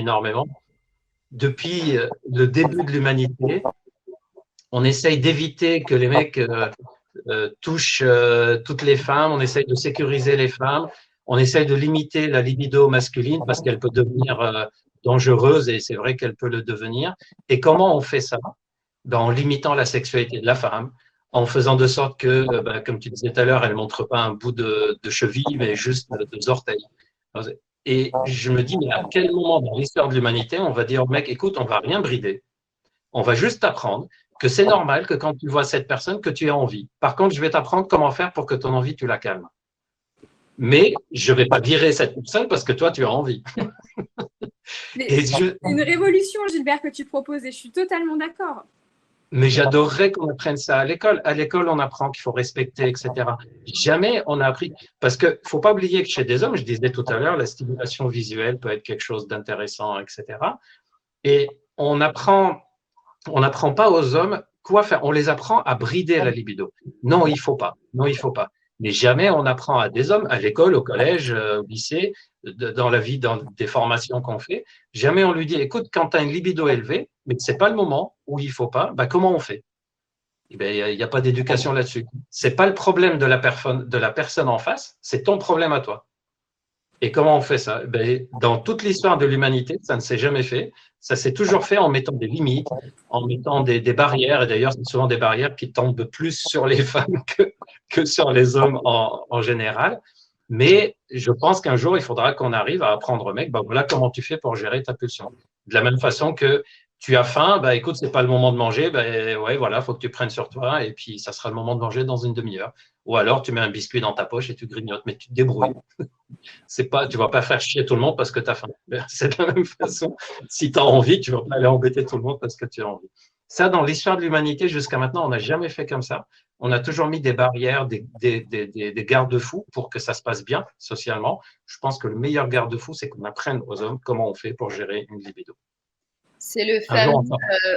énormément. Depuis le début de l'humanité, on essaye d'éviter que les mecs touchent toutes les femmes, on essaye de sécuriser les femmes, on essaye de limiter la libido masculine parce qu'elle peut devenir dangereuse et c'est vrai qu'elle peut le devenir. Et comment on fait ça? En limitant la sexualité de la femme, en faisant de sorte que, comme tu disais tout à l'heure, elle ne montre pas un bout de cheville, mais juste deux orteils. Et je me dis, mais à quel moment dans l'histoire de l'humanité, on va dire au mec, écoute, on va rien brider, on va juste t'apprendre que c'est normal que quand tu vois cette personne, que tu aies envie. Par contre, je vais t'apprendre comment faire pour que ton envie, tu la calmes. Mais je ne vais pas virer cette personne parce que toi, tu as envie. C'est une révolution, Gilbert, que tu proposes et je suis totalement d'accord. Mais j'adorerais qu'on apprenne ça à l'école. À l'école, on apprend qu'il faut respecter, etc. Jamais on a appris. Parce qu'il ne faut pas oublier que chez des hommes, je disais tout à l'heure, la stimulation visuelle peut être quelque chose d'intéressant, etc. Et on n'apprend pas aux hommes quoi faire. On les apprend à brider la libido. Non, il ne faut pas. Non, il ne faut pas. Mais jamais on apprend à des hommes, à l'école, au collège, au lycée, dans la vie, dans des formations qu'on fait, jamais on lui dit, écoute, quand tu as une libido élevée, mais que ce n'est pas le moment où il ne faut pas, comment on fait? Il n'y a pas d'éducation là-dessus. Ce n'est pas le problème de la personne en face, c'est ton problème à toi. Et comment on fait ça? Dans toute l'histoire de l'humanité, ça ne s'est jamais fait. Ça s'est toujours fait en mettant des limites, en mettant des barrières. Et d'ailleurs, c'est souvent des barrières qui tombent plus sur les femmes que sur les hommes en général. Mais je pense qu'un jour, il faudra qu'on arrive à apprendre au mec, voilà comment tu fais pour gérer ta pulsion. De la même façon que tu as faim, écoute, c'est pas le moment de manger, ouais, voilà, faut que tu prennes sur toi et puis ça sera le moment de manger dans une demi-heure. Ou alors tu mets un biscuit dans ta poche et tu grignotes, mais tu te débrouilles. Tu ne vas pas faire chier tout le monde parce que tu as faim. C'est de la même façon. Si tu as envie, tu ne vas pas aller embêter tout le monde parce que tu as envie. Ça, dans l'histoire de l'humanité, jusqu'à maintenant, on n'a jamais fait comme ça. On a toujours mis des barrières, des garde-fous pour que ça se passe bien socialement. Je pense que le meilleur garde-fou, c'est qu'on apprenne aux hommes comment on fait pour gérer une libido. C'est le fameux,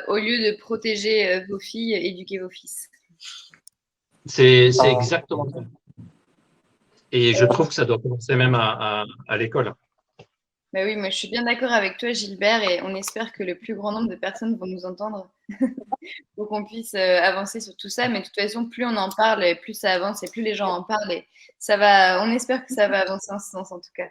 au lieu de protéger vos filles, éduquez vos fils. C'est exactement ça. Et je trouve que ça doit commencer même à l'école. Ben oui, moi je suis bien d'accord avec toi, Gilbert, et on espère que le plus grand nombre de personnes vont nous entendre pour qu'on puisse avancer sur tout ça. Mais de toute façon, plus on en parle, plus ça avance et plus les gens en parlent. Et ça va, on espère que ça va avancer en ce sens en tout cas.